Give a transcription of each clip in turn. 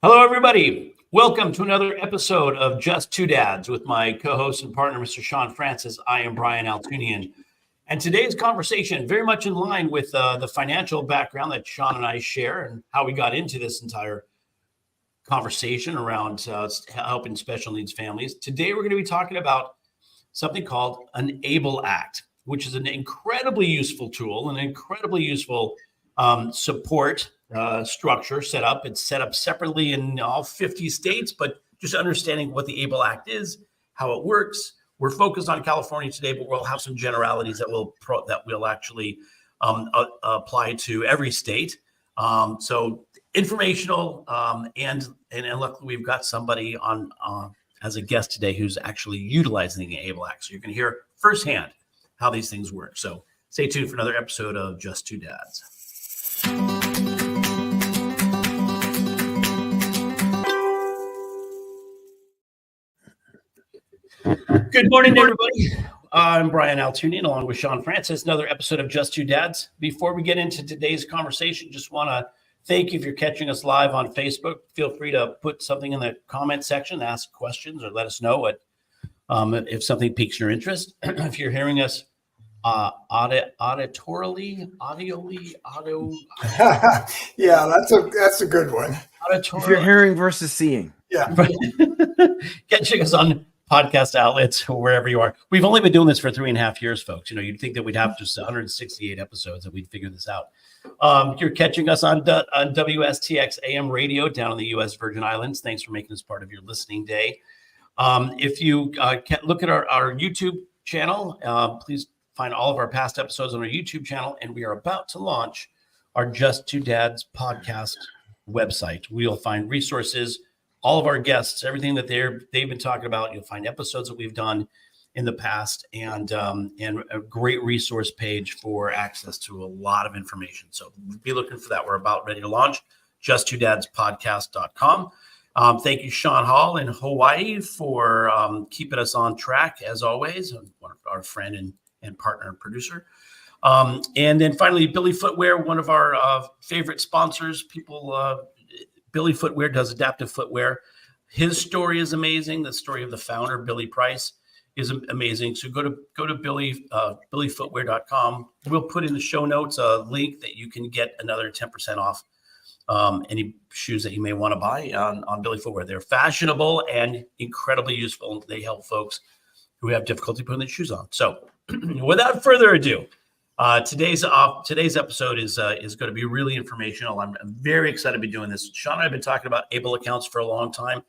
Hello, everybody. Welcome to another episode of Just Two Dads with my co-host and partner, Mr. Sean Francis. I am Brian Altunian. And today's conversation, very much in line with the financial background that Sean and I share and how we got into this entire conversation around helping special needs families. Today, we're going to be talking about something called an ABLE Act, which is an incredibly useful tool, an incredibly useful support structure set up. It's set up separately in all 50 states, but just understanding what the ABLE Act is, how it works. We're focused on California today, but we'll have some generalities that will actually apply to every state. So informational, and luckily we've got somebody on as a guest today who's actually utilizing the ABLE Act. So you're going to hear firsthand how these things work. So stay tuned for another episode of Just Two Dads. Good morning, everybody. I'm Brian Altunian, along with Sean Francis. Another episode of Just Two Dads. Before we get into today's conversation, just want to thank you if you're catching us live on Facebook. Feel free to put something in the comment section, ask questions, or let us know what if something piques your interest. If you're hearing us auditorily. Yeah, that's a good one. If you're hearing versus seeing. Yeah. Catching us on podcast outlets or wherever you are. We've only been doing this for 3.5 years, folks. You'd think that we'd have just 168 episodes that we'd figure this out. You're catching us on WSTX AM radio down in the U.S. Virgin Islands. Thanks for making this part of your listening day. If you look at our YouTube channel, please find all of our past episodes on our YouTube channel. And we are about to launch our Just Two Dads podcast website. We'll find resources, all of our guests, everything that they've been talking about. You'll find episodes that we've done in the past and a great resource page for access to a lot of information. So be looking for that. We're about ready to launch justtwodadspodcast.com. Thank you, Sean Hall in Hawaii, for keeping us on track as always. Our friend and partner and producer. And then finally, Billy Footwear, one of our favorite sponsors. Billy Footwear does adaptive footwear. His story is amazing. The story of the founder, Billy Price, is amazing. So go to billyfootwear.com. We'll put in the show notes a link that you can get another 10% off any shoes that you may want to buy on Billy Footwear. They're fashionable and incredibly useful. They help folks who have difficulty putting their shoes on. So without further ado, today's episode is going to be really informational. I'm very excited to be doing this. Sean and I have been talking about ABLE accounts for a long time,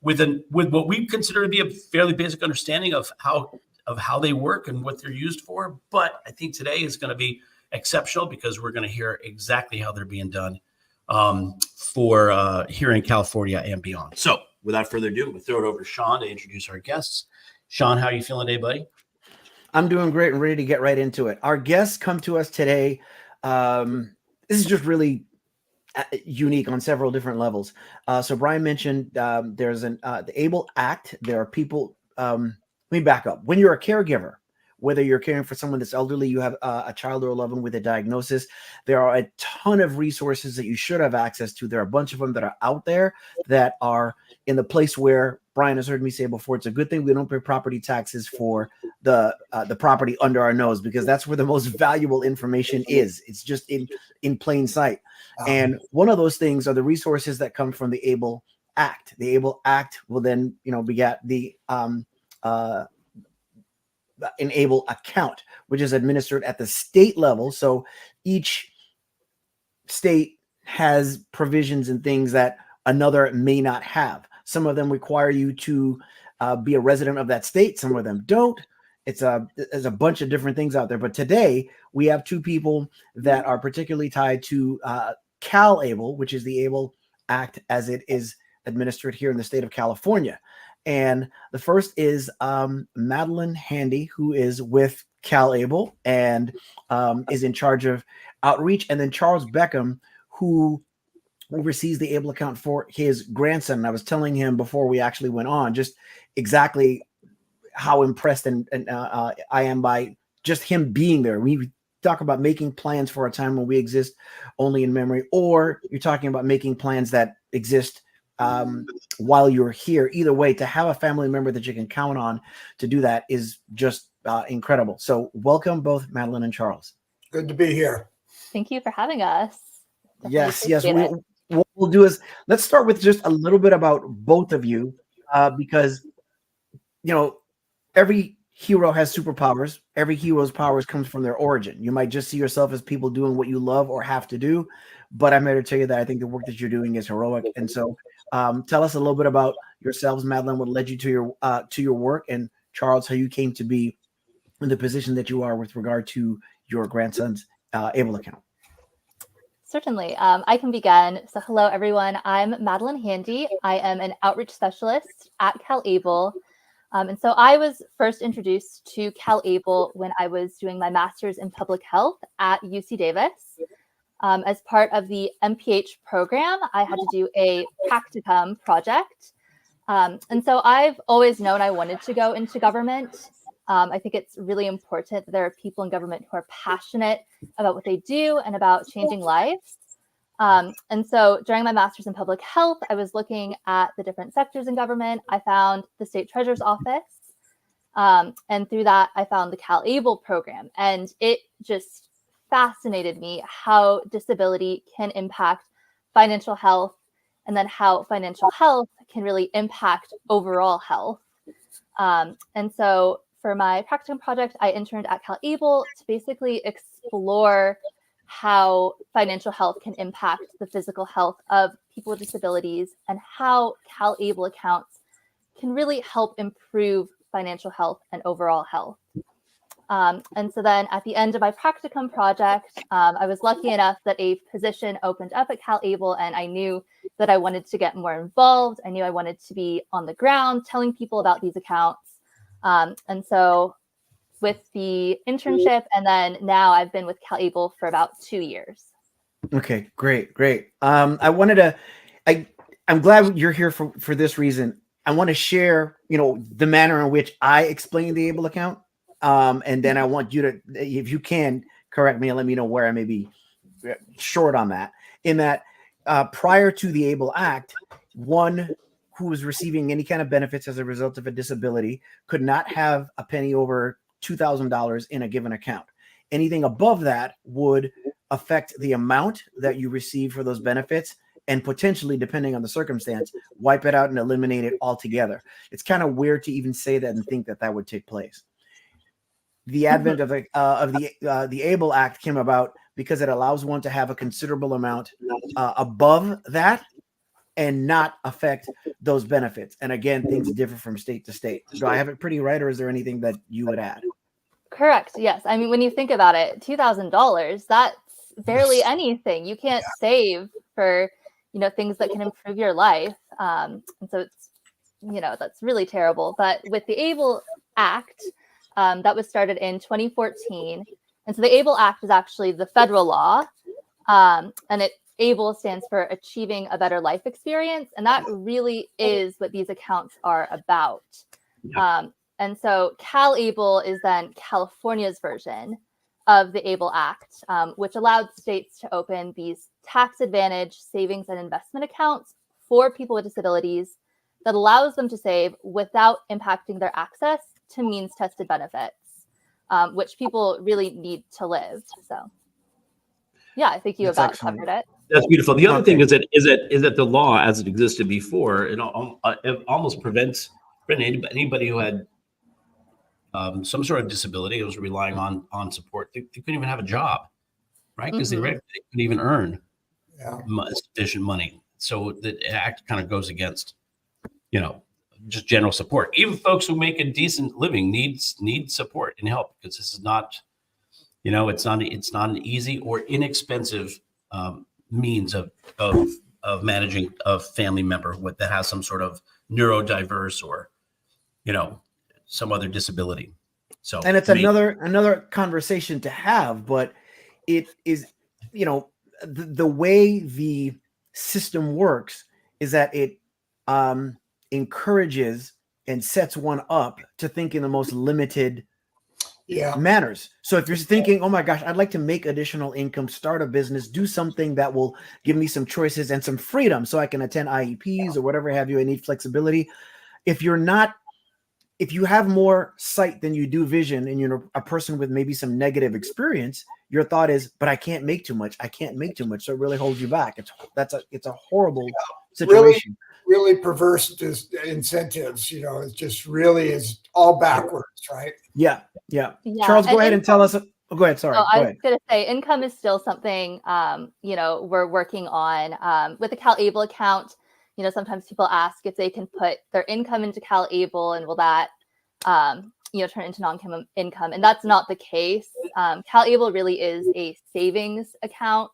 with what we consider to be a fairly basic understanding of how they work and what they're used for. But I think today is going to be exceptional because we're going to hear exactly how they're being done for here in California and beyond. So without further ado, we'll throw it over to Sean to introduce our guests. Sean, how are you feeling today, buddy? I'm doing great and ready to get right into it. Our guests come to us today. This is just really unique on several different levels. So Brian mentioned there's the ABLE Act. There are people. Let me back up. When you're a caregiver, whether you're caring for someone that's elderly, you have a child or a loved one with a diagnosis, there are a ton of resources that you should have access to. There are a bunch of them that are out there that are in the place where Brian has heard me say before, it's a good thing we don't pay property taxes for the property under our nose, because that's where the most valuable information is. It's just in plain sight. And one of those things are the resources that come from the ABLE Act. The ABLE Act will then, beget the an ABLE account, which is administered at the state level. So each state has provisions and things that another may not have. Some of them require you to be a resident of that state. Some of them don't. There's a bunch of different things out there. But today we have two people that are particularly tied to CalABLE, which is the ABLE Act as it is administered here in the state of California. And the first is Madeline Handy, who is with CalABLE and is in charge of outreach. And then Charles Beckham, who oversees the ABLE account for his grandson. And I was telling him before we actually went on just exactly how impressed and I am by just him being there. We talk about making plans for a time when we exist only in memory, or you're talking about making plans that exist while you're here. Either way, to have a family member that you can count on to do that is just incredible. So welcome both Madeline and Charles. Good to be here. Thank you for having us. Definitely Yes. appreciate it. What we'll do is let's start with just a little bit about both of you, because every hero has superpowers. Every hero's powers comes from their origin. You might just see yourself as people doing what you love or have to do, but I'm here to tell you that I think the work that you're doing is heroic. And so, tell us a little bit about yourselves, Madeline. What led you to your work, and Charles, how you came to be in the position that you are with regard to your grandson's ABLE account. Certainly. I can begin. So hello, everyone. I'm Madeline Handy. I am an outreach specialist at CalABLE. And so I was first introduced to CalABLE when I was doing my master's in public health at UC Davis. As part of the MPH program, I had to do a practicum project. And so I've always known I wanted to go into government. I think it's really important that there are people in government who are passionate about what they do and about changing lives. And so during my master's in public health, I was looking at the different sectors in government. I found the state treasurer's office. And through that, I found the CalABLE program. And it just fascinated me how disability can impact financial health, and then how financial health can really impact overall health. And so for my practicum project, I interned at CalABLE to basically explore how financial health can impact the physical health of people with disabilities, and how CalABLE accounts can really help improve financial health and overall health. And so then at the end of my practicum project, I was lucky enough that a position opened up at CalABLE, and I knew that I wanted to get more involved. I knew I wanted to be on the ground telling people about these accounts. And so with the internship, and then now I've been with CalABLE for about 2 years. Okay, great. I'm glad you're here for this reason. I want to share, the manner in which I explain the ABLE account. And then I want you to, if you can, correct me and let me know where I may be short on that. In that, prior to the ABLE Act, one who was receiving any kind of benefits as a result of a disability could not have a penny over $2,000 in a given account. Anything above that would affect the amount that you receive for those benefits, and potentially, depending on the circumstance, wipe it out and eliminate it altogether. It's kind of weird to even say that and think that that would take place. The advent of the ABLE Act came about because it allows one to have a considerable amount above that and not affect those benefits. And again, things differ from state to state. Do I have it pretty right, or is there anything that you would add? Correct. Yes. I mean, when you think about it, $2,000, that's barely anything. You can't save for, things that can improve your life. And so it's, that's really terrible. But with the ABLE Act, that was started in 2014. And so the ABLE Act is actually the federal law. And ABLE stands for Achieving a Better Life Experience. And that really is what these accounts are about. Yeah. And so CalABLE is then California's version of the ABLE Act, which allowed states to open these tax advantage savings and investment accounts for people with disabilities that allows them to save without impacting their access to means-tested benefits, which people really need to live. So, yeah, I think you about covered it. That's beautiful. The other thing is that the law, as it existed before, it almost prevents anybody who had some sort of disability, who was relying on support. They couldn't even have a job, right? Because they couldn't even earn sufficient money. So the act kind of goes against, just general support. Even folks who make a decent living need support and help, because this is not, it's not an easy or inexpensive means of managing a family member that has some sort of neurodiverse or, some other disability. So, and it's another conversation to have, but it is, the way the system works is that it encourages and sets one up to think in the most limited Yeah. matters. So if you're thinking, oh my gosh, I'd like to make additional income, start a business, do something that will give me some choices and some freedom so I can attend IEPs or whatever have you, I need flexibility. If you have more sight than you do vision and you're a person with maybe some negative experience, your thought is, but I can't make too much. I can't make too much. So it really holds you back. It's a horrible situation. Really perverse incentives. It just really is all backwards, right? Yeah. Yeah, Charles, go ahead and tell us. Oh, go ahead. Sorry. So I Go was ahead. going to say income is still something, we're working on with the CalABLE account. Sometimes people ask if they can put their income into CalABLE and will that, turn into non-income. And that's not the case. CalABLE really is a savings account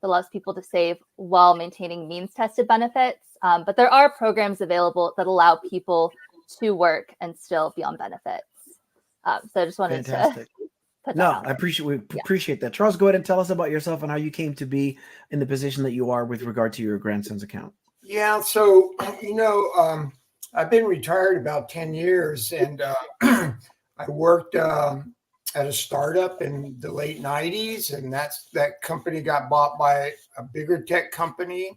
that allows people to save while maintaining means-tested benefits. But there are programs available that allow people to work and still be on benefits. So I just wanted Fantastic. to put that No, out I appreciate that. Charles, go ahead and tell us about yourself and how you came to be in the position that you are with regard to your grandson's account. Yeah. So, I've been retired about 10 years and I worked at a startup in the late 90s. And that company got bought by a bigger tech company.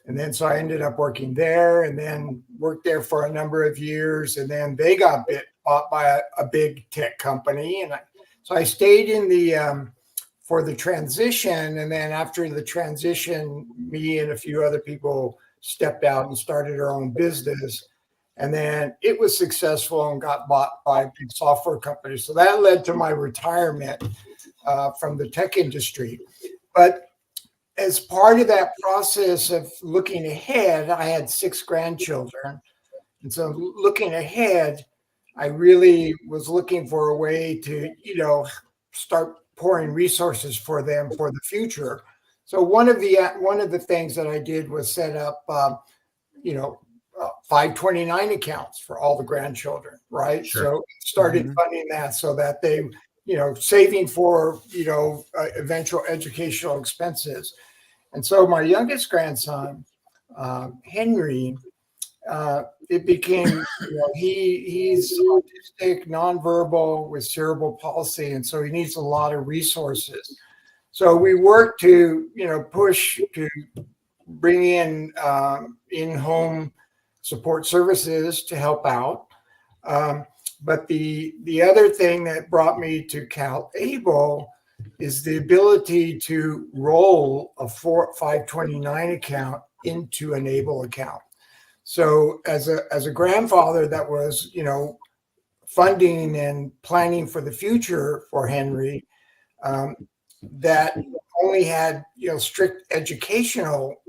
And then so I ended up working there and then worked there for a number of years. And then they got bought by a big tech company. And so I stayed in for the transition. And then after the transition, me and a few other people stepped out and started our own business. And then it was successful and got bought by a big software company. So that led to my retirement from the tech industry. But as part of that process of looking ahead, I had 6 grandchildren. And so looking ahead, I really was looking for a way to, start pouring resources for them for the future. So one of the things that I did was set up, 529 accounts for all the grandchildren, right? Sure. So started funding that so that they, saving for, eventual educational expenses. And so my youngest grandson, Henry, it became, he's autistic, nonverbal with cerebral palsy. And so he needs a lot of resources. So we work to, push to bring in in-home support services to help out. But the other thing that brought me to CalABLE is the ability to roll a 529 account into an ABLE account. So as a grandfather that was, funding and planning for the future for Henry, that only had, strict educational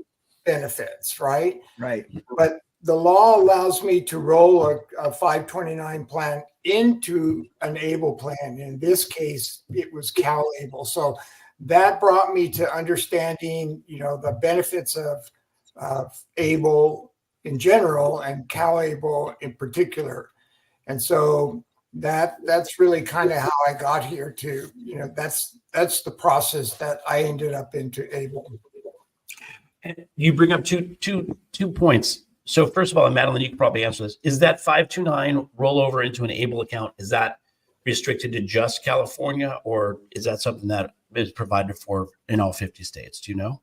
benefits, right? Right. But the law allows me to roll a 529 plan into an ABLE plan. In this case, it was CalABLE. So that brought me to understanding, the benefits of ABLE in general and CalABLE in particular. And so that's really kind of how I got here to, that's the process that I ended up into ABLE. You bring up two points. So first of all, and Madeline, you can probably answer this. Is that 529 rollover into an ABLE account, is that restricted to just California, or is that something that is provided for in all 50 states? Do you know?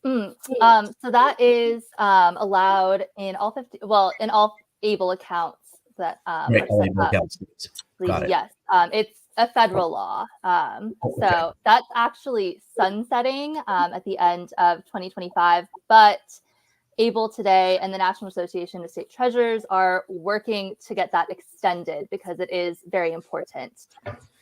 So that is allowed in all 50, in all ABLE accounts that Right, all ABLE accounts. Got it. Yes, it's a federal law. So that's actually sunsetting at the end of 2025, but ABLE today and the National Association of State Treasurers are working to get that extended because it is very important.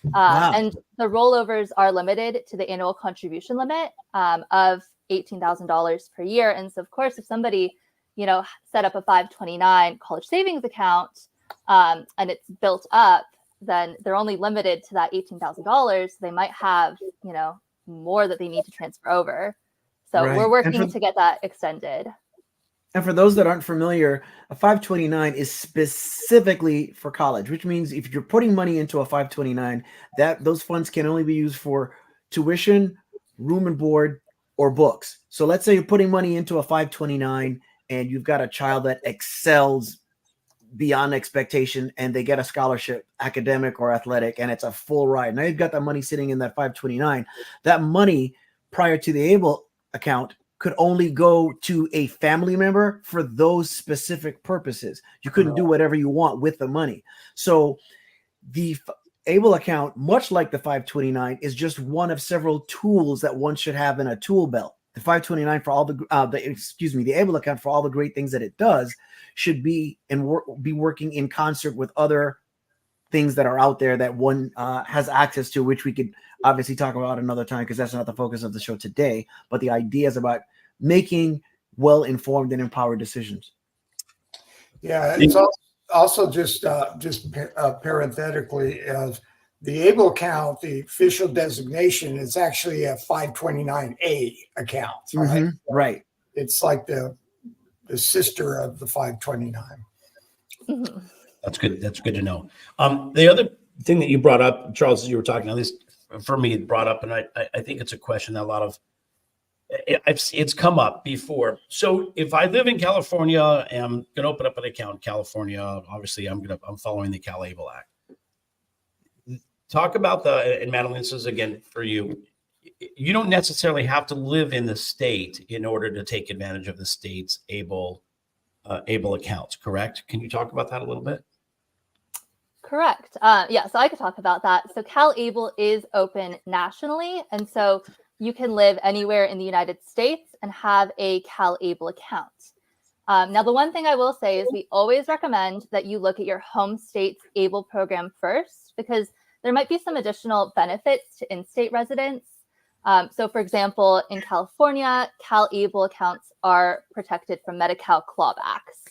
Wow. And the rollovers are limited to the annual contribution limit of $18,000 per year. And so, of course, if somebody, set up a 529 college savings account and it's built up, then they're only limited to that $18,000. They might have, more that they need to transfer over. So we're working to get that extended. And for those that aren't familiar, a 529 is specifically for college, which means if you're putting money into a 529, those funds can only be used for tuition, room and board, or books. So let's say you're putting money into a 529 and you've got a child that excels beyond expectation and they get a scholarship, academic or athletic, and it's a full ride. Now you've got that money sitting in that 529. That money prior to the ABLE account could only go to a family member for those specific purposes. You couldn't do whatever you want with the money. So the ABLE account, much like the 529, is just one of several tools that one should have in a tool belt. The 529 for all the ABLE account for all the great things that it does should be be working in concert with other things that are out there that one has access to, which we could obviously talk about another time because that's not the focus of the show today. But the idea is about making well-informed and empowered decisions. Yeah, it's also just parenthetically, as the ABLE account, the official designation is actually a 529A account. Right? Right. It's like the sister of the 529. Mhm. That's good. That's good to know. The other thing that you brought up, Charles, as you were talking, at least for me, it brought up, and I think it's a question that a lot of it's come up before. So if I live in California and I'm going to open up an account in California, obviously I'm following the CalABLE Act. Talk about and Madeline, this is again for you. You don't necessarily have to live in the state in order to take advantage of the state's ABLE accounts, correct? Can you talk about that a little bit? Correct. Yeah, so I could talk about that. So CalABLE is open nationally, and so you can live anywhere in the United States and have a CalABLE account. Now, the one thing I will say is we always recommend that you look at your home state's ABLE program first, because there might be some additional benefits to in-state residents. So, for example, in California, CalABLE accounts are protected from Medi-Cal clawbacks.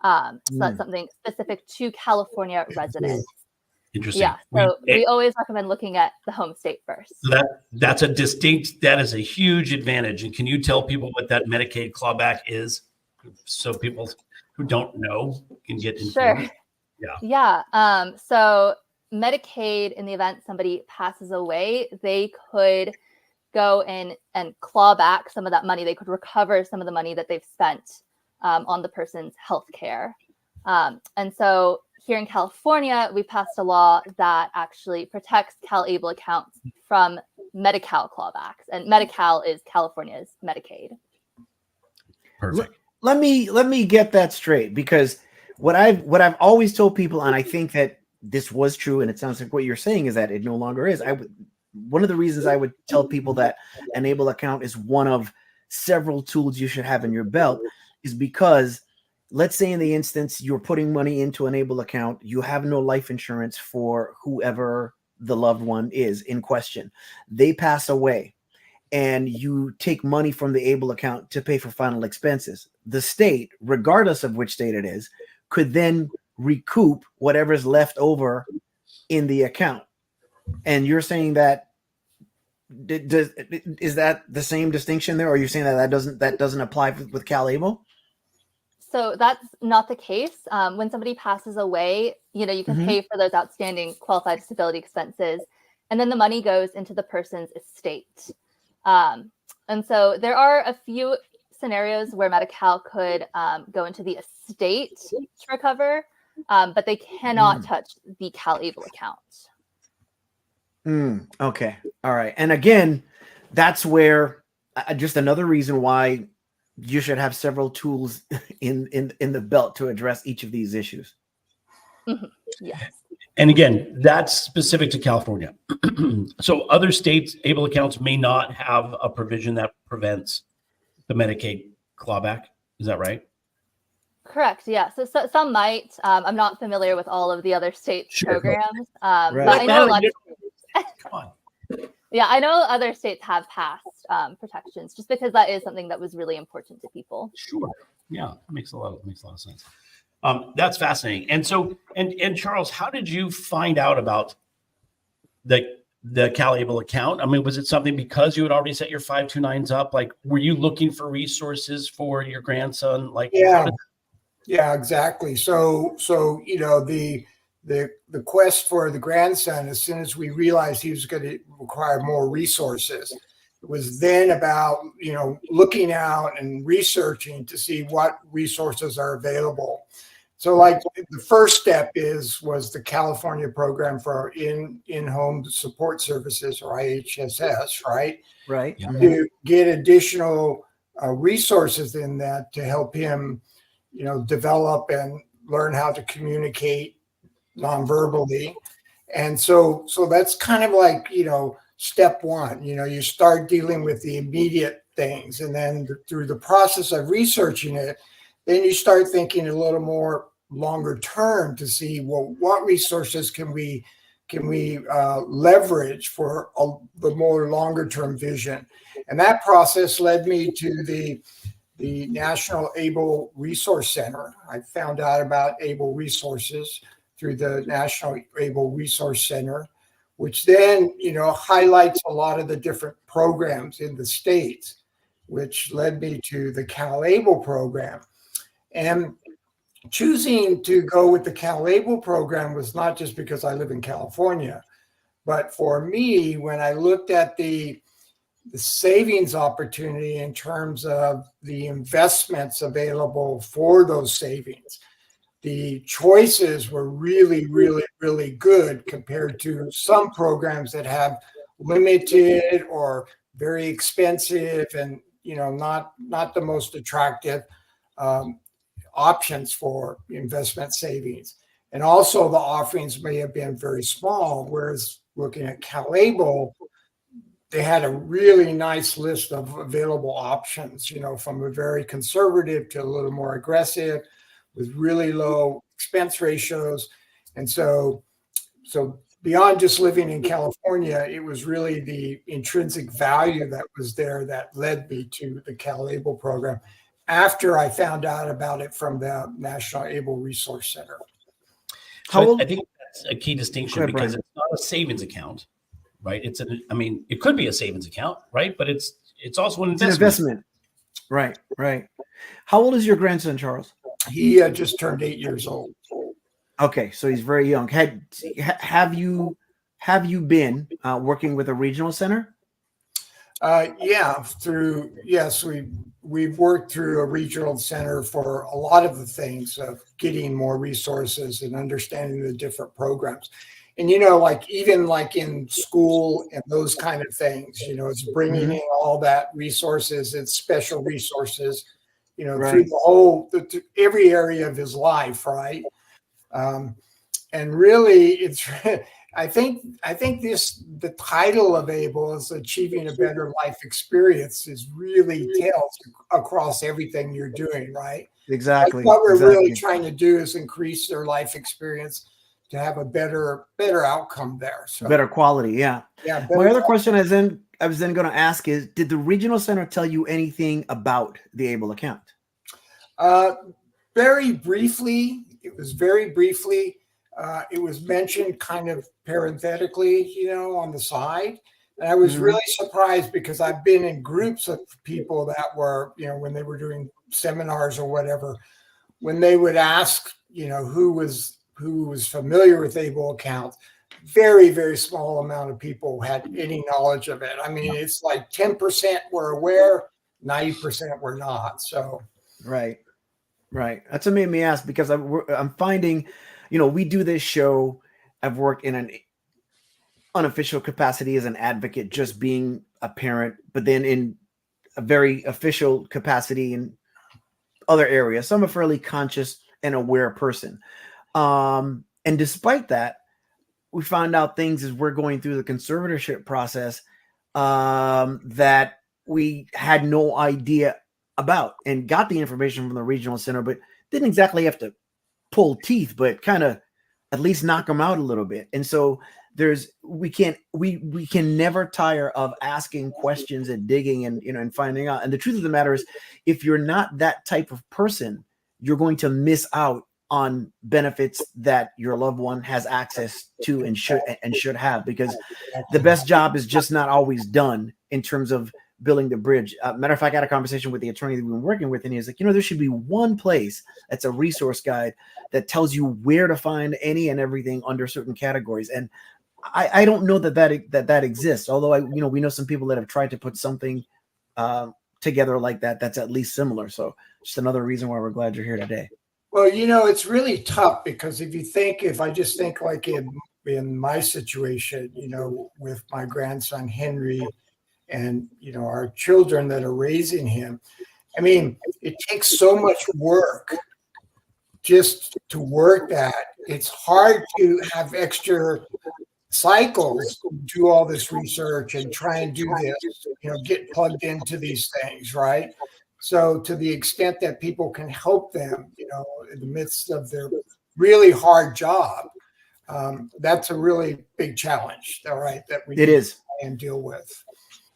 So that's something specific to California residents. Interesting. Yeah, so we always recommend looking at the home state first. That is a huge advantage. And can you tell people what that Medicaid clawback is, so people who don't know can get informed? Sure. Yeah. So Medicaid, in the event somebody passes away, they could go in and claw back some of that money. They could recover some of the money that they've spent on the person's health care. And so here in California, we passed a law that actually protects CalABLE accounts from Medi-Cal clawbacks. And Medi-Cal is California's Medicaid. Perfect. Let me get that straight, because what I've always told people, and I think that this was true, and it sounds like what you're saying is that it no longer is. One of the reasons I would tell people that an ABLE account is one of several tools you should have in your belt is because, let's say in the instance you're putting money into an ABLE account, you have no life insurance for whoever the loved one is in question. They pass away, and you take money from the ABLE account to pay for final expenses. The state, regardless of which state it is, could then recoup whatever's left over in the account. And you're saying that is that the same distinction there, or are you saying that doesn't apply with CalABLE? So that's not the case. When somebody passes away, you can pay for those outstanding qualified disability expenses, and then the money goes into the person's estate. And so there are a few scenarios where Medi-Cal could go into the estate to recover, but they cannot touch the CalABLE account. Okay. All right. And again, that's where just another reason why you should have several tools in the belt to address each of these issues. Yes. And again, that's specific to California. So other states' ABLE accounts may not have a provision that prevents the Medicaid clawback. Is that right? Correct. Yeah. So some might. I'm not familiar with all of the other states' programs, Right. but I know a lot of states. Come on. Yeah, I know other states have passed protections, just because that is something that was really important to people. Sure. Yeah, that makes a lot of sense. That's fascinating. And so, and Charles, how did you find out about the CalABLE account? I mean, was it something because you had already set your 529s up? Like, were you looking for resources for your grandson? Like, yeah, exactly. So the quest for the grandson, as soon as we realized he was going to require more resources, it was then about looking out and researching to see what resources are available. So like the first step was the California program for in-home support services, or IHSS, right? Right. Yeah. Mhm. To get additional resources in that to help him, develop and learn how to communicate non-verbally. And so that's kind of like, step one. You start dealing with the immediate things, and then through the process of researching it, then you start thinking a little more longer term to see, well, what resources can we leverage for the more longer term vision. And that process led me to the National ABLE Resource Center. I found out about ABLE resources through the National ABLE Resource Center, which then, highlights a lot of the different programs in the states, which led me to the CalABLE program. And choosing to go with the CalABLE program was not just because I live in California, but for me, when I looked at the savings opportunity in terms of the investments available for those savings, the choices were really, really, really good compared to some programs that have limited or very expensive and, not the most attractive options for investment savings. And also the offerings may have been very small, whereas looking at CalABLE, they had a really nice list of available options, from a very conservative to a little more aggressive with really low expense ratios. And so beyond just living in California, it was really the intrinsic value that was there that led me to the CalABLE program after I found out about it from the National ABLE Resource Center. So I think that's a key distinction, ahead, because Brian. it's not a savings account, right? It could be a savings account, right? But it's also an It's an investment. investment. Right. How old is your grandson, Charles? He just turned 8 years old. Okay, so he's very young. Have you been working with a regional center? We've worked through a regional center for a lot of the things of getting more resources and understanding the different programs. And, even like in school and those kind of things, it's bringing in all that resources and special resources, through the every area of his life. Right. And really I think the title of ABLE is Achieving a Better Life Experience is really tells across everything you're doing, right? Exactly. What we're really trying to do is increase their life experience to have a better outcome there. So better quality, yeah. Yeah. My other question I was then going to ask is, did the regional center tell you anything about the ABLE account? Very briefly. It was very briefly. It was mentioned kind of parenthetically, on the side. And I was really surprised because I've been in groups of people that were, when they were doing seminars or whatever, when they would ask, who was familiar with ABLE accounts, very, very small amount of people had any knowledge of it. I mean, it's like 10% were aware, 90% were not. So, Right. That's what made me ask, because I'm finding, we do this show. I've worked in an unofficial capacity as an advocate, just being a parent, but then in a very official capacity in other areas. So I'm a fairly conscious and aware person. And despite that, we found out things as we're going through the conservatorship process that we had no idea about, and got the information from the regional center, but didn't exactly have to pull teeth, but kind of at least knock them out a little bit. And so we can never tire of asking questions and digging and finding out. And the truth of the matter is, if you're not that type of person, you're going to miss out on benefits that your loved one has access to and should have, because the best job is just not always done in terms of building the bridge. Matter of fact, I had a conversation with the attorney that we've been working with, and he's like, there should be one place that's a resource guide that tells you where to find any and everything under certain categories. And I don't know that exists. Although we know some people that have tried to put something together like that that's at least similar. So just another reason why we're glad you're here today. Well, it's really tough because if I just think like in my situation, with my grandson Henry and our children that are raising him, I mean, it takes so much work just to work that. It's hard to have extra cycles, do all this research and try and do this, get plugged into these things, right? So to the extent that people can help them, in the midst of their really hard job, that's a really big challenge, all right, that we It is. try and deal with.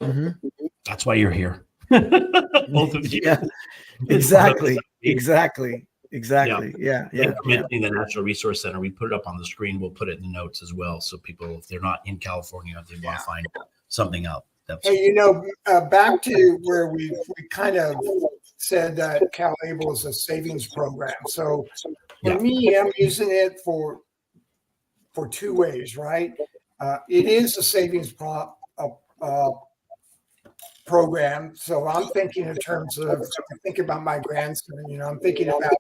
Mm-hmm. That's why you're here. Both of you. Yeah, exactly. Exactly. Yeah. Thanks for mentioning the Natural Resource Center. We put it up on the screen. We'll put it in the notes as well. So people, if they're not in California, if they want to find something out. Hey, back to where we kind of said that CalABLE is a savings program. So for me, I'm using it for two ways, right? It is a savings program. So I'm thinking in terms of, I think about my grandson, I'm thinking about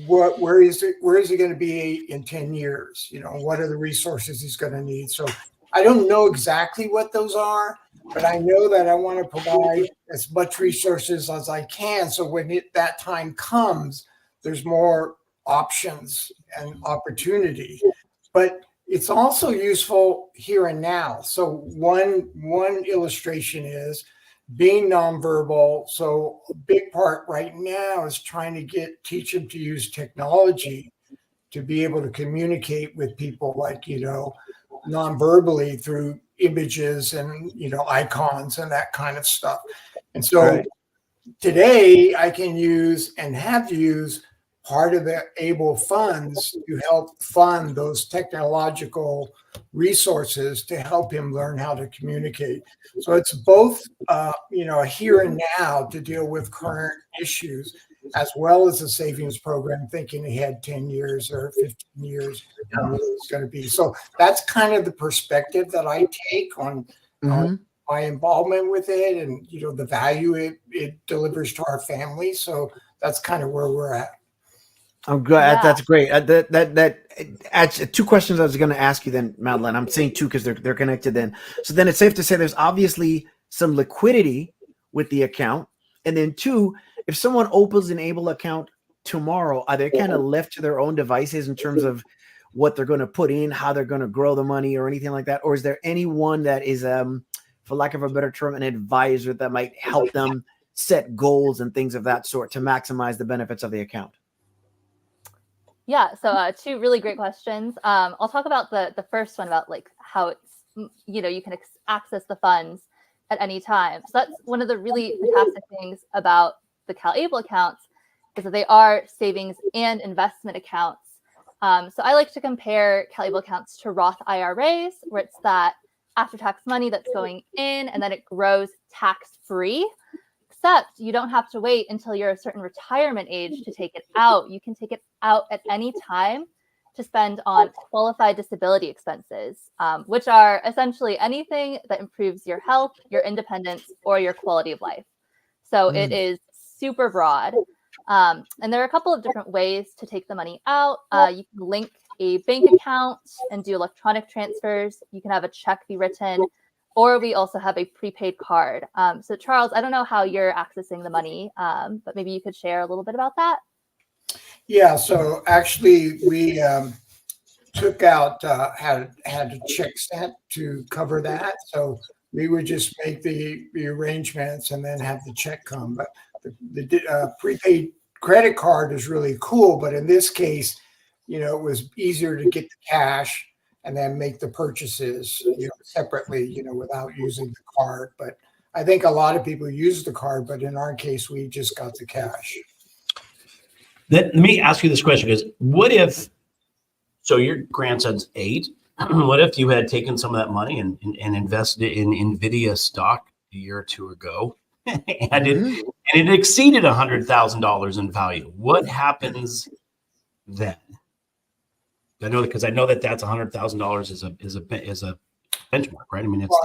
where is it going to be in 10 years? What are the resources he's going to need? So I don't know exactly what those are, but I know that I want to provide as much resources as I can. So when that time comes, there's more options and opportunity. But it's also useful here and now. So one illustration is being nonverbal. So a big part right now is trying to teach them to use technology to be able to communicate with people, like, non-verbally through images and, icons and that kind of stuff. And so today I can use and have used part of the ABLE funds to help fund those technological resources to help him learn how to communicate. So it's both, a here and now to deal with current issues, as well as a savings program, thinking ahead 10 years or 15 years, it's going to be. So that's kind of the perspective that I take on my involvement with it, and, the value it delivers to our family. So that's kind of where we're at. I'm glad. Yeah. That's great. That adds two questions I was going to ask you then, Madeline. I'm saying two because they're connected then. So then it's safe to say there's obviously some liquidity with the account. And then two, if someone opens an ABLE account tomorrow, are they kind of left to their own devices in terms of what they're going to put in, how they're going to grow the money or anything like that? Or is there anyone that is, for lack of a better term, an advisor that might help them set goals and things of that sort to maximize the benefits of the account? Yeah, so two really great questions. I'll talk about the first one about like how it's, you can access the funds at any time. So that's one of the really fantastic things about the CalABLE accounts, is that they are savings and investment accounts. So I like to compare CalABLE accounts to Roth IRAs, where it's that after-tax money that's going in and then it grows tax-free. Except you don't have to wait until you're a certain retirement age to take it out. You can take it out at any time to spend on qualified disability expenses, which are essentially anything that improves your health, your independence, or your quality of life. So it is super broad. And there are a couple of different ways to take the money out. You can link a bank account and do electronic transfers. You can have a check be written, or we also have a prepaid card. So Charles, I don't know how you're accessing the money, but maybe you could share a little bit about that. Yeah, so actually we took out, had a check sent to cover that. So we would just make the arrangements and then have the check come. But the prepaid credit card is really cool. But in this case, it was easier to get the cash and then make the purchases separately, without using the card. But I think a lot of people use the card, but in our case, we just got the cash. Let me ask you this question, because what if, so your grandson's 8, what if you had taken some of that money and invested it in NVIDIA stock a year or two ago, and it exceeded $100,000 in value? What happens then? I know that that's $100,000 is a benchmark, right? I mean, it's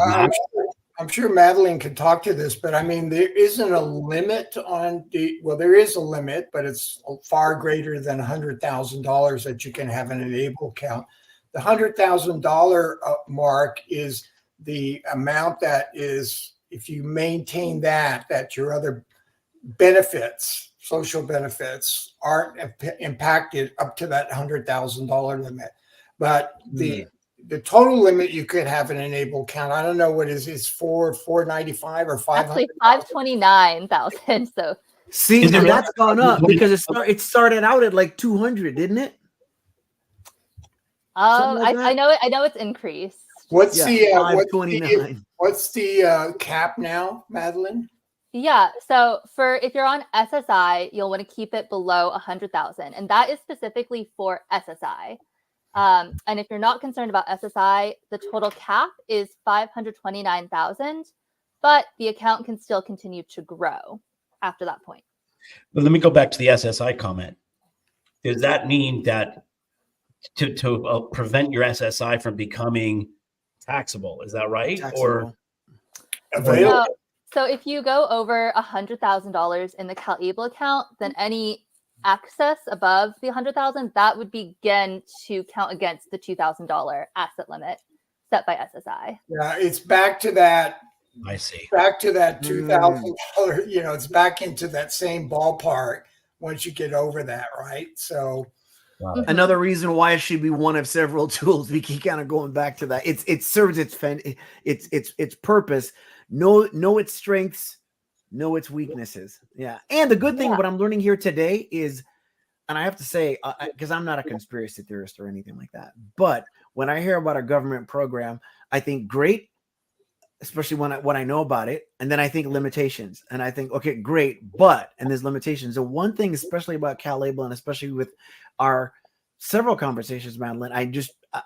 I'm sure Madeline can talk to this, but I mean, there isn't a limit on there is a limit, but it's far greater than $100,000 that you can have in an ABLE account. The $100,000 mark is the amount that is, if you maintain that your other benefits, social benefits, aren't impacted up to that $100,000 limit. But the total limit you could have in an ABLE account, I don't know what is 495 or 500. Actually, 529,000. So See, and that's gone up because it started out at like 200, didn't it? like I know it's increased. What's the 529? What's the cap now, Madeline? Yeah, so if you're on SSI, you'll want to keep it below 100,000, and that is specifically for SSI. And if you're not concerned about SSI, the total cap is 529,000, but the account can still continue to grow after that point. But let me go back to the SSI comment. Does that mean that to prevent your SSI from becoming taxable? Is that right? Taxable. Or Available? So if you go over $100,000 in the CalABLE account, then any excess above the 100,000, that would begin to count against the $2,000 asset limit set by SSI. Yeah, it's back to that. I see. Back to that $2,000. You know, it's back into that same ballpark once you get over that, right? So another reason why it should be one of several tools. We keep kind of going back to that. It serves its purpose. Know its strengths, know its weaknesses. Yeah. And the good thing, what I'm learning here today is, and I have to say, because I'm not a conspiracy theorist or anything like that, but when I hear about a government program, I think great, especially when I know about it. And then I think limitations, and I think, okay, great, but, and there's limitations. So one thing, especially about CalABLE, and especially with our several conversations, Madeline,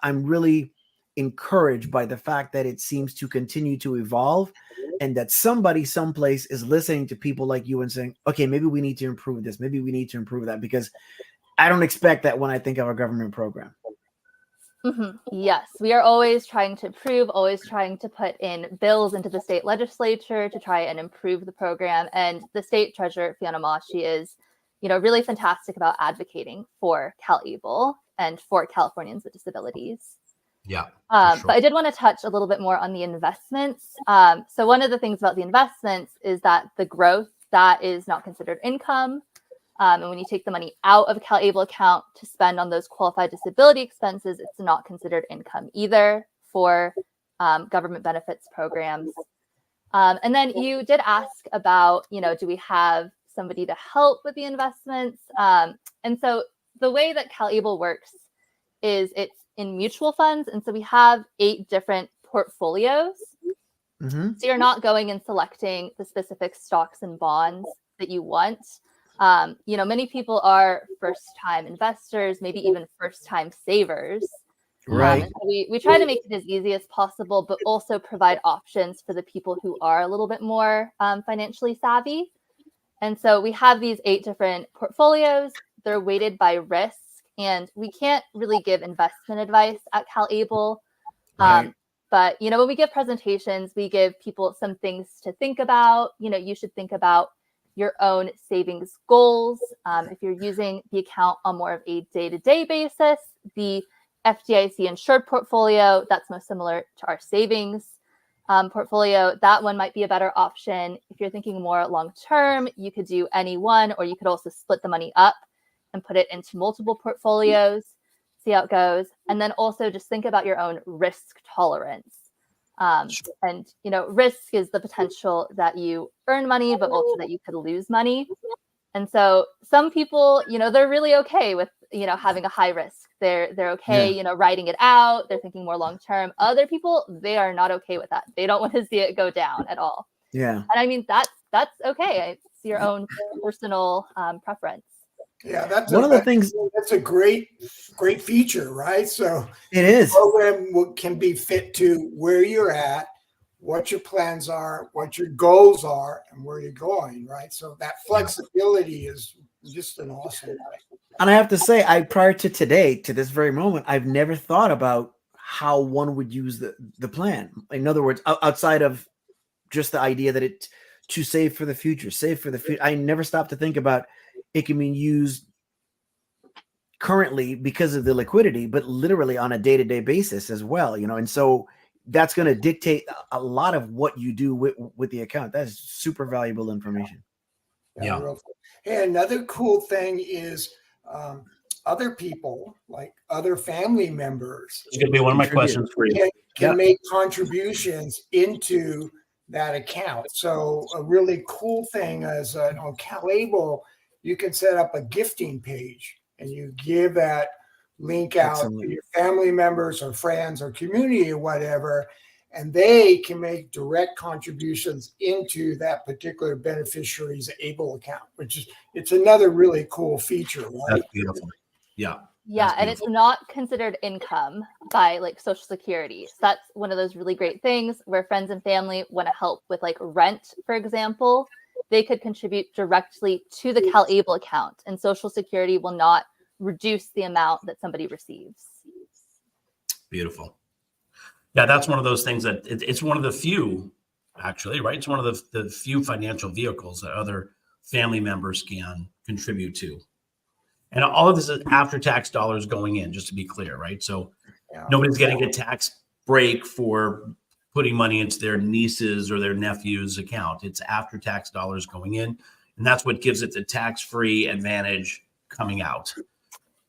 I'm really encouraged by the fact that it seems to continue to evolve, and that somebody someplace is listening to people like you and saying, okay, maybe we need to improve this, maybe we need to improve that, because I don't expect that when I think of a government program. Yes, we are always trying to improve, always trying to put in bills into the state legislature to try and improve the program. And the state treasurer, Fiona Mashi, is, really fantastic about advocating for CalABLE and for Californians with disabilities. Yeah. But I did want to touch a little bit more on the investments. So one of the things about the investments is that the growth, that is not considered income. And when you take the money out of a CalABLE account to spend on those qualified disability expenses, it's not considered income either for government benefits programs. And then you did ask about, do we have somebody to help with the investments? And so the way that CalABLE works is it's in mutual funds. And so we have 8 different portfolios. So you're not going and selecting the specific stocks and bonds that you want. Many people are first-time investors, maybe even first-time savers. Right. So we try to make it as easy as possible, but also provide options for the people who are a little bit more financially savvy. And so we have these 8 different portfolios. They're weighted by risk, and we can't really give investment advice at CalABLE. Right. But, when we give presentations, we give people some things to think about. You should think about your own savings goals. If you're using the account on more of a day-to-day basis, the FDIC insured portfolio, that's most similar to our savings portfolio, that one might be a better option. If you're thinking more long-term, you could do any one, or you could also split the money up and put it into multiple portfolios, see how it goes. And then also just think about your own risk tolerance. And, risk is the potential that you earn money, but also that you could lose money. And so some people, they're really okay with, having a high risk. They're okay, writing it out. They're thinking more long term. Other people, they are not okay with that. They don't want to see it go down at all. Yeah. And I mean, that's okay. It's your own personal preference. Yeah, that's one of the things. That's a great feature, right? So it is. The program can be fit to where you're at, what your plans are, what your goals are, and where you're going, right? So that flexibility is just an awesome thing. And I have to say, prior to today, to this very moment, I've never thought about how one would use the plan. In other words, outside of just the idea that to save for the future, I never stopped to think about it can be used currently because of the liquidity, but literally on a day-to-day basis as well, and so that's going to dictate a lot of what you do with the account. That's super valuable information. Yeah. Real cool. Hey, another cool thing is other people, like other family members, It's going to be one of my questions for you. can make contributions into that account. So a really cool thing is on CalABLE, you can set up a gifting page and you give that link out to your family members or friends or community or whatever, and they can make direct contributions into that particular beneficiary's ABLE account, it's another really cool feature, right? That's beautiful. Yeah. Yeah, and it's not considered income by like Social Security. So that's one of those really great things where friends and family want to help with like rent, for example. They could contribute directly to the CalABLE account, and Social Security will not reduce the amount that somebody receives. Beautiful. Yeah, that's one of those things that it's one of the few, actually, right? It's one of the few financial vehicles that other family members can contribute to. And all of this is after-tax dollars going in, just to be clear, right? So nobody's getting a tax break for putting money into their niece's or their nephew's account. It's after-tax dollars going in, and that's what gives it the tax-free advantage coming out,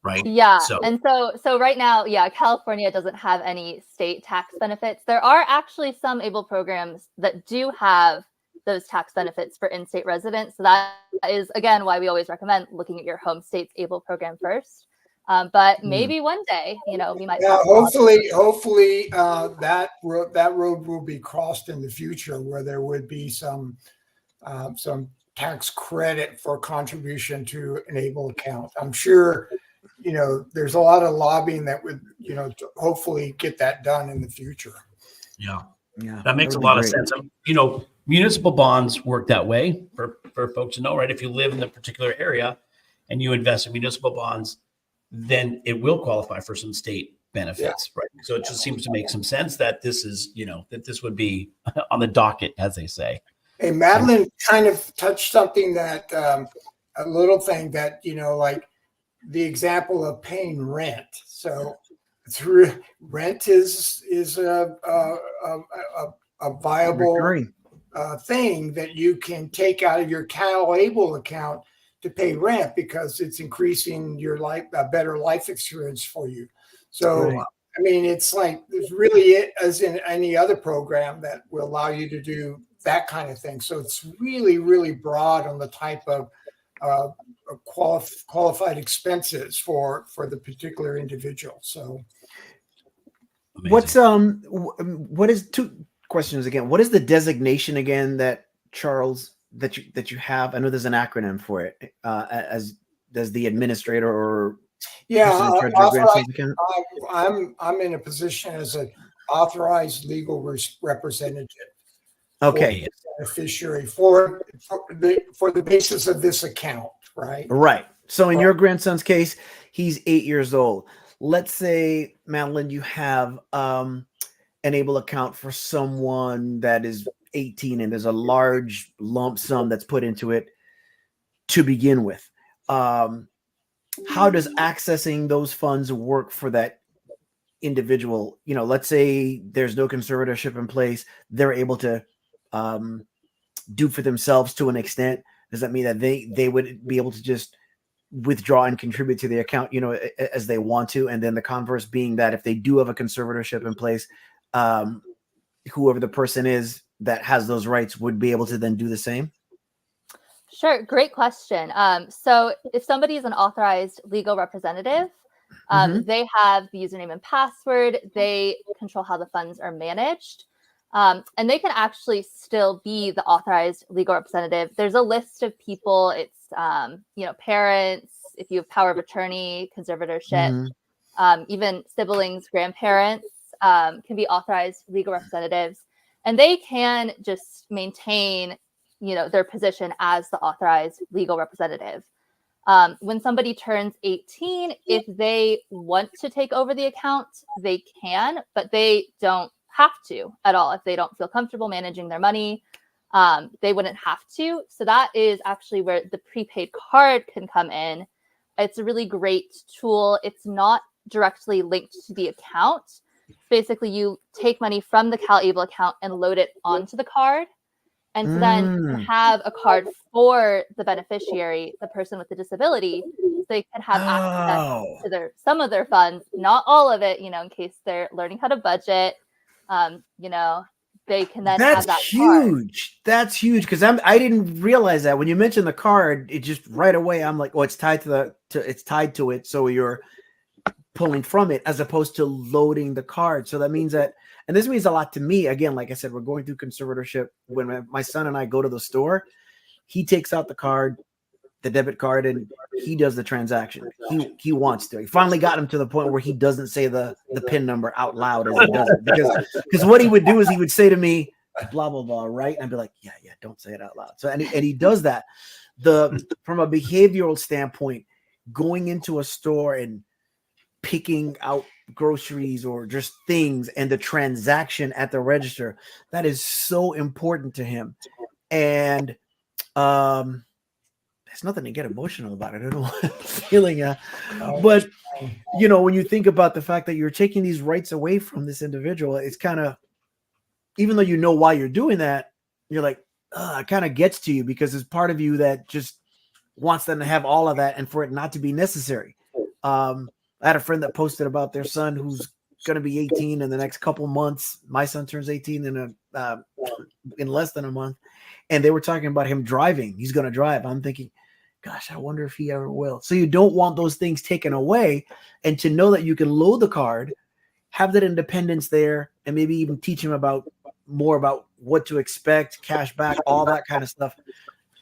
right? Yeah, and so right now, California doesn't have any state tax benefits. There are actually some ABLE programs that do have those tax benefits for in-state residents. So that is, again, why we always recommend looking at your home state's ABLE program first. But maybe one day, we might. Yeah, hopefully that road will be crossed in the future, where there would be some tax credit for contribution to an ABLE account. I'm sure, there's a lot of lobbying that would, hopefully get that done in the future. Yeah, that makes a lot of sense. Municipal bonds work that way for folks to know, right? If you live in the particular area and you invest in municipal bonds, then it will qualify for some state benefits, right? So it just seems to make some sense that this is, that this would be on the docket, as they say. Hey, Madeline kind of touched something that a little thing that, like the example of paying rent. So rent is a viable thing that you can take out of your CalABLE account to pay rent, because it's increasing your life, a better life experience for you. So, I mean, it's like, there's really, as in any other program that will allow you to do that kind of thing. So it's really, really broad on the type of qualified expenses for the particular individual. So amazing. What is two questions again? What is the designation again that Charles that you have? I know there's an acronym for it. As the administrator or I'm in a position as an authorized legal representative. Okay. Beneficiary for the basis of this account, right? Right. So in your grandson's case, he's 8 years old. Let's say, Madeline, you have an ABLE account for someone that is 18 and there's a large lump sum that's put into it to begin with. How does accessing those funds work for that individual? Let's say there's no conservatorship in place. They're able to do for themselves to an extent. Does that mean that they would be able to just withdraw and contribute to the account, as they want to? And then the converse being that if they do have a conservatorship in place, whoever the person is that has those rights would be able to then do the same? Sure. Great question. So if somebody is an authorized legal representative, they have the username and password. They control how the funds are managed. And they can actually still be the authorized legal representative. There's a list of people. It's, parents, if you have power of attorney, conservatorship, even siblings, grandparents can be authorized legal representatives. And they can just maintain, their position as the authorized legal representative. When somebody turns 18, if they want to take over the account, they can, but they don't have to at all. If they don't feel comfortable managing their money, they wouldn't have to. So that is actually where the prepaid card can come in. It's a really great tool. It's not directly linked to the account. Basically, you take money from the CalABLE account and load it onto the card. And so then you can have a card for the beneficiary, the person with the disability, so they can have access to some of their funds, not all of it, in case they're learning how to budget. They can then have that huge. card. That's huge, because I didn't realize that when you mentioned the card, it just right away I'm like, oh, it's tied to it, so you're pulling from it as opposed to loading the card. So that means that, and this means a lot to me. Again, like I said, we're going through conservatorship. When my son and I go to the store, he takes out the card, the debit card, and he does the transaction. He wants to. He finally got him to the point where he doesn't say the PIN number out loud as he does it, because what he would do is he would say to me, blah blah blah, right? And I'd be like, yeah, don't say it out loud. So and he does that. From a behavioral standpoint, going into a store and picking out groceries or just things and the transaction at the register, that is so important to him. And there's nothing to get emotional about it. I don't know what I'm feeling, but when you think about the fact that you're taking these rights away from this individual, it's kind of, even though you know why you're doing that, you're like, it kind of gets to you, because there's part of you that just wants them to have all of that and for it not to be necessary. I had a friend that posted about their son who's going to be 18 in the next couple months. My son turns 18 in less than a month. And they were talking about him driving. He's going to drive. I'm thinking, gosh, I wonder if he ever will. So you don't want those things taken away. And to know that you can load the card, have that independence there, and maybe even teach him more about what to expect, cash back, all that kind of stuff.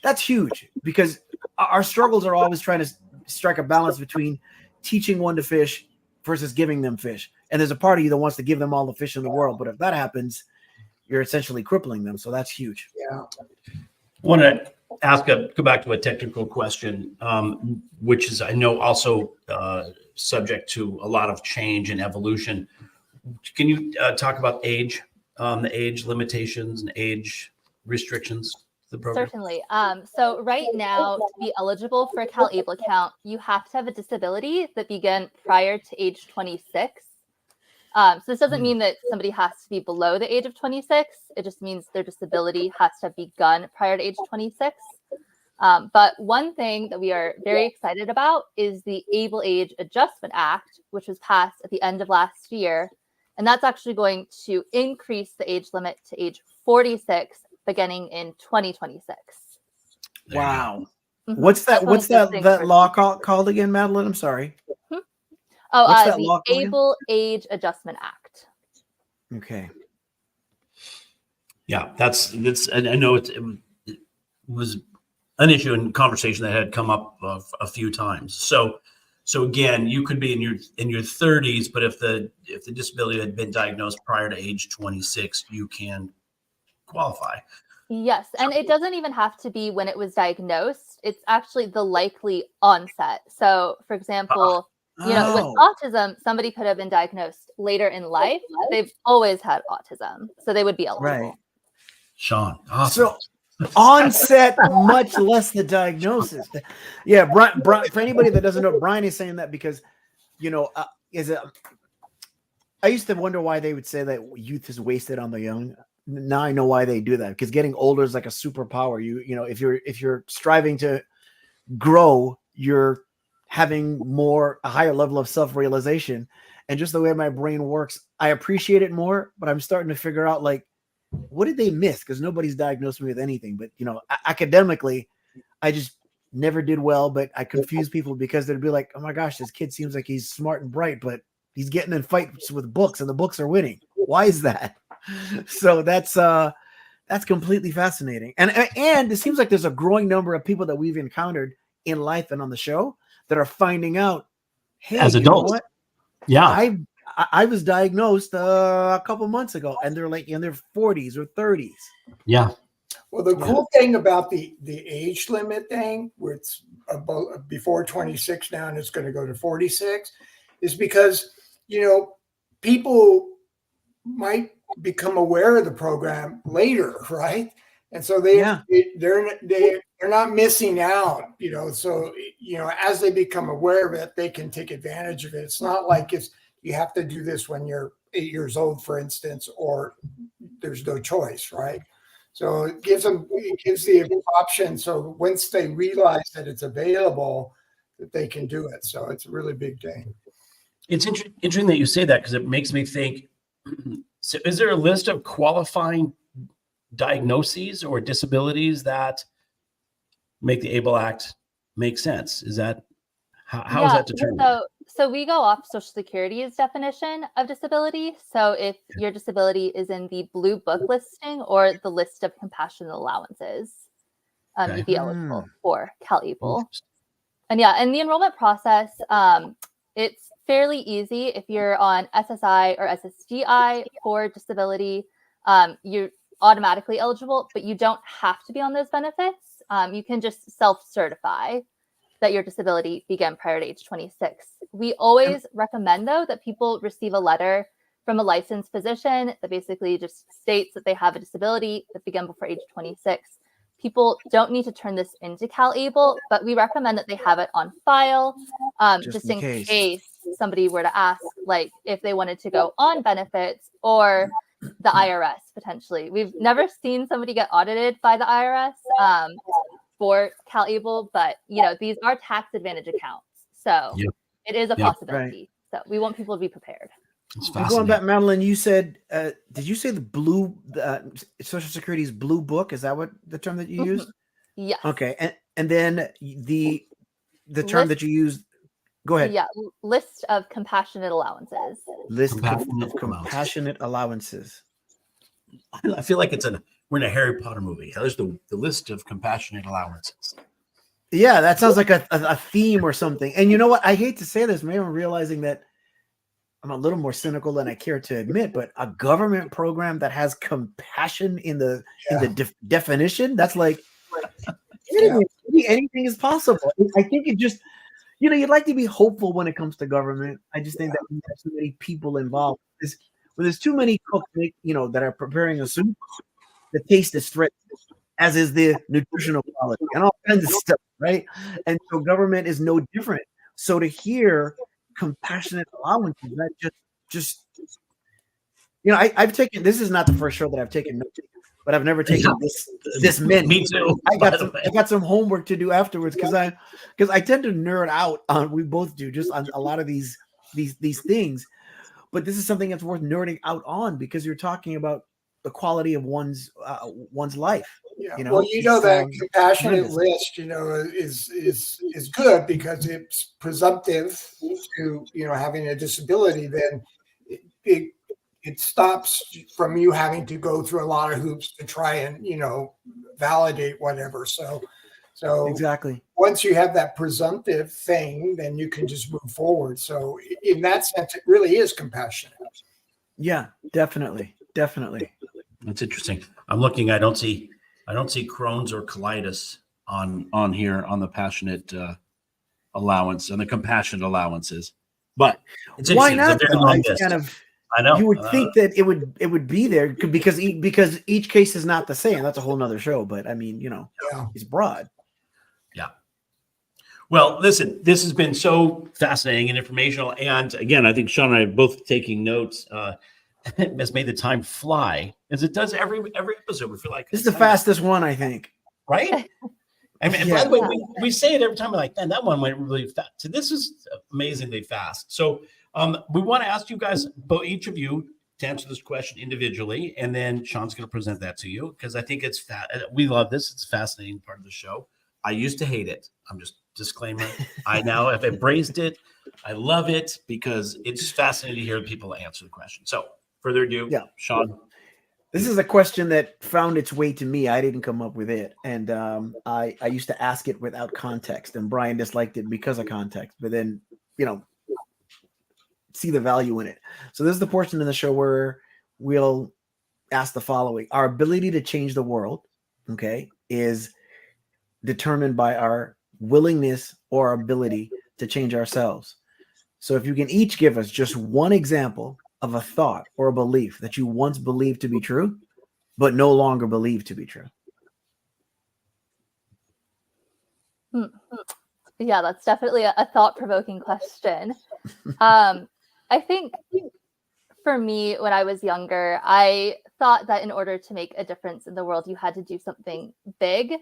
That's huge, because our struggles are always trying to strike a balance between teaching one to fish versus giving them fish. And there's a part of you that wants to give them all the fish in the world. But if that happens, you're essentially crippling them. So that's huge. Yeah. I want to go back to a technical question, which is, I know, also subject to a lot of change and evolution. Can you talk about age, the age limitations and age restrictions? The program? Certainly. So right now, to be eligible for a CalABLE account, you have to have a disability that began prior to age 26. So this doesn't mean that somebody has to be below the age of 26. It just means their disability has to have begun prior to age 26. But one thing that we are very excited about is the Able Age Adjustment Act, which was passed at the end of last year. And that's actually going to increase the age limit to age 46 beginning in 2026. Wow. Mm-hmm. What's that law called again, Madeline? I'm sorry. Mm-hmm. The Able Age Adjustment Act. Okay. Yeah, that's. I know it was an issue and conversation that had come up a few times. So again, you could be in your 30s, but if the disability had been diagnosed prior to age 26, you can qualify. Yes, and it doesn't even have to be when it was diagnosed. It's actually the likely onset. So, for example, with autism, somebody could have been diagnosed later in life. They've always had autism, so they would be eligible. Right. Sean, awesome. So onset, much less the diagnosis. Yeah, Brian, for anybody that doesn't know, Brian is saying that because, I used to wonder why they would say that youth is wasted on the young. Now I know why they do that, because getting older is like a superpower. If you're striving to grow, you're having a higher level of self-realization. And just the way my brain works, I appreciate it more, but I'm starting to figure out, like, what did they miss? Because nobody's diagnosed me with anything. But, academically, I just never did well, but I confuse people because they'd be like, oh my gosh, this kid seems like he's smart and bright, but he's getting in fights with books and the books are winning. Why is that? So that's completely fascinating. And it seems like there's a growing number of people that we've encountered in life and on the show that are finding out, hey, as adults, what? Yeah, I was diagnosed a couple months ago, and they're like in their 40s or 30s. Yeah. Well, the cool thing about the age limit thing, where it's before 26 now and it's going to go to 46, is because, people might become aware of the program later, right? And so they're not missing out, So as they become aware of it, they can take advantage of it. It's not like you have to do this when you're 8 years old, for instance, or there's no choice, right? So it gives the option. So once they realize that it's available, that they can do it. So it's a really big thing. It's interesting that you say that, because it makes me think, so is there a list of qualifying diagnoses or disabilities that make the ABLE Act make sense? Is that how is that determined? So we go off Social Security's definition of disability. So if your disability is in the blue book listing or the list of compassionate allowances, you'd be eligible for CalABLE. And in the enrollment process, it's fairly easy. If you're on SSI or SSDI for disability, you're automatically eligible, but you don't have to be on those benefits. You can just self-certify that your disability began prior to age 26. We always recommend, though, that people receive a letter from a licensed physician that basically just states that they have a disability that began before age 26. People don't need to turn this into CalABLE, but we recommend that they have it on file, just in case somebody were to ask, like if they wanted to go on benefits or the IRS potentially. We've never seen somebody get audited by the IRS for CalABLE, but these are tax advantage accounts, so it is a possibility. Right. So we want people to be prepared. Going back, Madeline, you said, did you say the blue Social Security's blue book? Is that what the term that you used? Yes. Okay, and then the term that you used. Go ahead. Yeah, list of compassionate allowances. List of compassionate allowances. I feel like we're in a Harry Potter movie. There's the list of compassionate allowances. Yeah, that sounds like a theme or something. And you know what? I hate to say this, maybe I'm realizing that I'm a little more cynical than I care to admit, but a government program that has compassion in the definition, that's like anything is possible. I think it just, you'd like to be hopeful when it comes to government. I just think that we have so many people involved. When there's too many cooks, that are preparing a soup, the taste is threatened, as is the nutritional quality and all kinds of stuff, right? And so government is no different. So to hear compassionate allowances, that just I've taken, this is not the first show that I've taken notes, but I've never taken this many. Me too. I got some homework to do afterwards because I tend to nerd out on, we both do, just on a lot of these things. But this is something that's worth nerding out on, because you're talking about the quality of one's life. Yeah. That compassionate list, is good because it's presumptive to, having a disability. Then it stops from you having to go through a lot of hoops to try and, validate whatever. So exactly. Once you have that presumptive thing, then you can just move forward. So in that sense, it really is compassionate. Yeah, definitely. That's interesting. I'm looking. I don't see Crohn's or colitis on here on the passionate allowance and the compassionate allowances. But it's why not? I know. You would think that it would be there because each case is not the same. That's a whole nother show. But I mean, it's broad. Yeah. Well, listen, this has been so fascinating and informational. And again, I think Sean and I are both taking notes. Has made the time fly, as it does every episode. We feel like this is the fastest one, I think. Right? I mean, by the way, we say it every time. We're like, man, that one went really fast. So this is amazingly fast. So we want to ask you guys, each of you, to answer this question individually, and then Sean's going to present that to you, because I think it's we love this. It's a fascinating part of the show. I used to hate it. I'm just disclaimer. I now have embraced it. I love it because it's fascinating to hear people answer the question. So further ado, Sean. This is a question that found its way to me. I didn't come up with it. And I used to ask it without context, and Brian disliked it because of context, but then, see the value in it. So this is the portion in the show where we'll ask the following. Our ability to change the world, is determined by our willingness or ability to change ourselves. So if you can each give us just one example of a thought or a belief that you once believed to be true, but no longer believe to be true? Yeah, that's definitely a thought-provoking question. I think for me, when I was younger, I thought that in order to make a difference in the world, you had to do something big.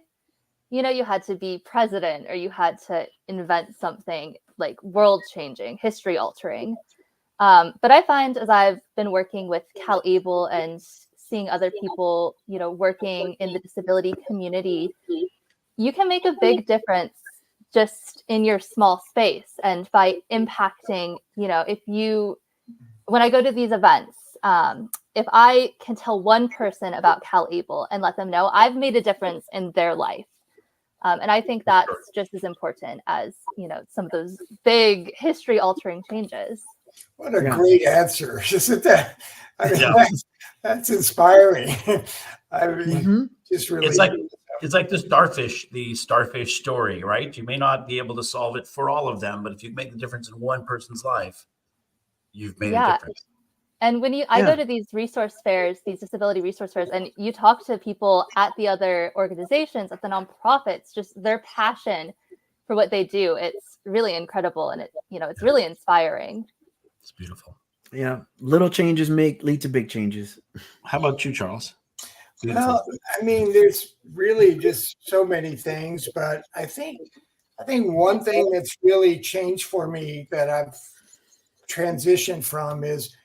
You know, you had to be president, or you had to invent something like world-changing, history-altering. But I find, as I've been working with CalABLE and seeing other people, you know, working in the disability community, you can make a big difference just in your small space, and by impacting, you know, when I go to these events, if I can tell one person about CalABLE and let them know, I've made a difference in their life. And I think that's just as important as, you know, some of those big history altering changes. What a great answer. Isn't that? I mean, that's inspiring. I mean, just really. It's like the starfish story, right? You may not be able to solve it for all of them, but if you make the difference in one person's life, you've made a difference. And when I go to these resource fairs, these disability resource fairs, and you talk to people at the other organizations, at the nonprofits, just their passion for what they do, it's really incredible. And it's really inspiring. It's beautiful. Yeah. Little changes lead to big changes. How about you, Charles? Beautiful. Well, I mean, there's really just so many things, but I think one thing that's really changed for me that I've transitioned from is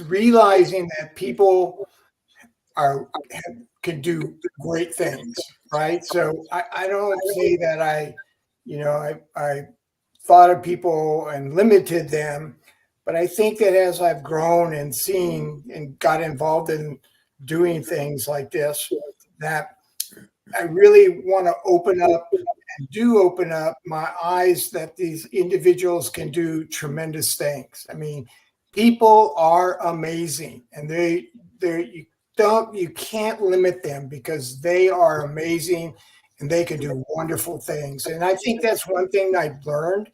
realizing that people can do great things, right? So I don't say that I thought of people and limited them, but I think that as I've grown and seen and got involved in doing things like this, that I really want to open up my eyes that these individuals can do tremendous things. I mean, people are amazing, and you can't limit them because they are amazing and they can do wonderful things. And I think that's one thing I've learned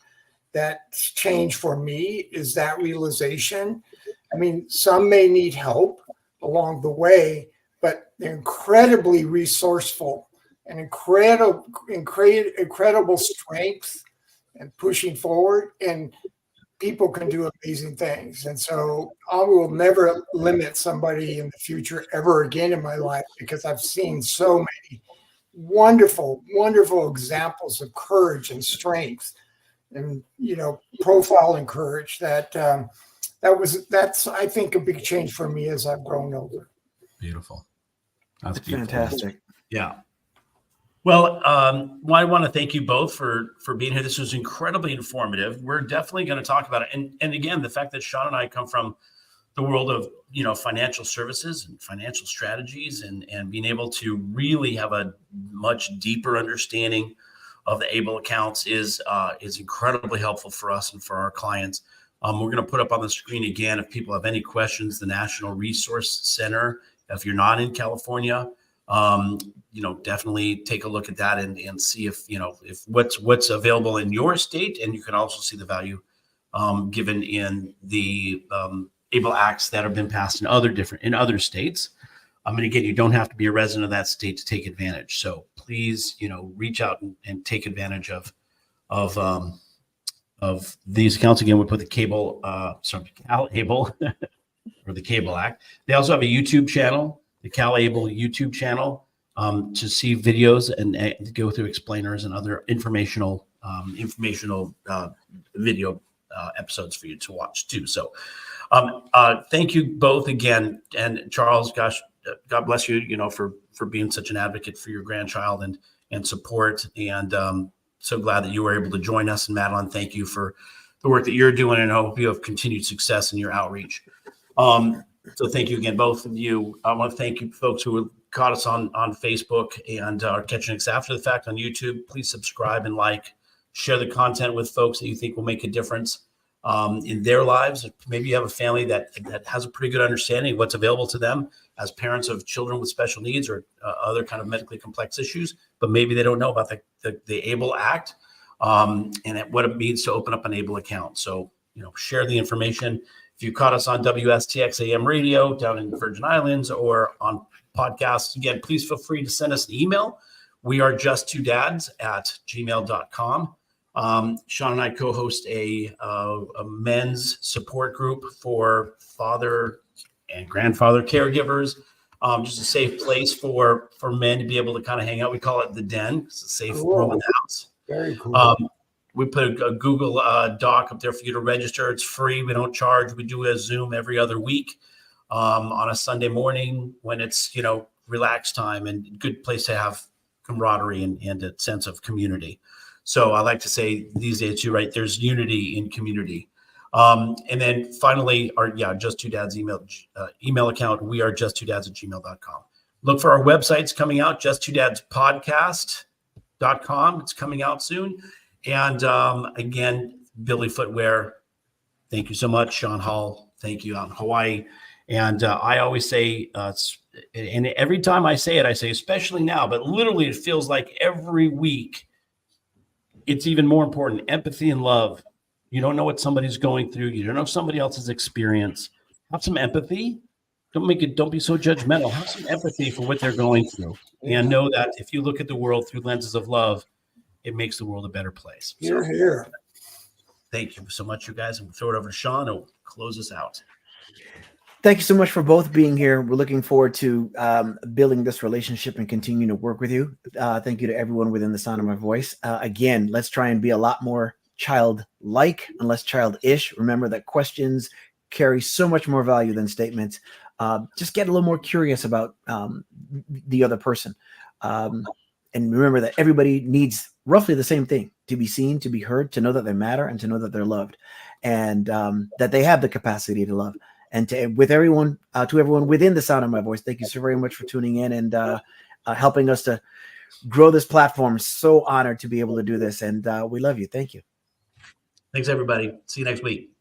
that's changed for me, is that realization. I mean, some may need help along the way, but they're incredibly resourceful and incredible strength and pushing forward, and people can do amazing things. And so I will never limit somebody in the future ever again in my life, because I've seen so many wonderful examples of courage and strength and, profile and courage that's I think a big change for me as I've grown older. Beautiful. That's fantastic. Yeah. Well, I want to thank you both for being here. This was incredibly informative. We're definitely going to talk about it. And again, the fact that Sean and I come from the world of, financial services and financial strategies, and being able to really have a much deeper understanding of the ABLE accounts is incredibly helpful for us and for our clients. We're going to put up on the screen again, if people have any questions, the National Resource Center. If you're not in California, definitely take a look at that and see if what's available in your state. And you can also see the value given in the ABLE acts that have been passed in other states. And again, you don't have to be a resident of that state to take advantage. So please, reach out and take advantage of these accounts. Again, we put the CalABLE or the CalABLE Act. They also have a YouTube channel, the CalABLE YouTube channel, to see videos and go through explainers and other informational video episodes for you to watch too. So thank you both again. And Charles, gosh, God bless you, for being such an advocate for your grandchild and support. And so glad that you were able to join us. And Madeline, thank you for the work that you're doing, and I hope you have continued success in your outreach. So thank you again, both of you. I want to thank you folks who caught us on Facebook and are catching us after the fact on YouTube. Please subscribe and share the content with folks that you think will make a difference in their lives. Maybe you have a family that has a pretty good understanding of what's available to them as parents of children with special needs or other kind of medically complex issues, but maybe they don't know about the ABLE Act. what it means to open up an ABLE account. So, share the information. If you caught us on WSTX AM radio down in the Virgin Islands or on podcasts, again, please feel free to send us an email. We are just2dads@gmail.com. Sean and I co-host a men's support group for father and grandfather caregivers. Just a safe place for men to be able to kind of hang out. We call it the den. It's a safe room in the house. Very cool. We put a Google Doc up there for you to register. It's free. We don't charge. We do a Zoom every other week on a Sunday morning when it's, relaxed time, and good place to have camaraderie and a sense of community. So I like to say these days, you're right, there's unity in community. And then finally, our Just Two Dads email account. We are just2dads@gmail.com. Look for our websites coming out, justtodadspodcast.com. It's coming out soon. And again, Billy Footwear, thank you so much. Sean Hall, thank you, out in Hawaii. And I always say, and every time I say it, I say, especially now, but literally it feels like every week, it's even more important. Empathy and love. You don't know what somebody's going through. You don't know somebody else's experience. Have some empathy. Don't be so judgmental. Have some empathy for what they're going through. And know that if you look at the world through lenses of love, it makes the world a better place. Hear, hear. Thank you so much, you guys. And we'll throw it over to Sean and we'll close us out. Thank you so much for both being here. We're looking forward to building this relationship and continuing to work with you. Thank you to everyone within the sound of my voice. Again, let's try and be a lot more childlike and less childish. Remember that questions carry so much more value than statements. Just get a little more curious about the other person. And remember that everybody needs roughly the same thing: to be seen, to be heard, to know that they matter, and to know that they're loved, and that they have the capacity to love. And to everyone within the sound of my voice, thank you so very much for tuning in and helping us to grow this platform. So honored to be able to do this, and we love you. Thank you. Thanks, everybody. See you next week.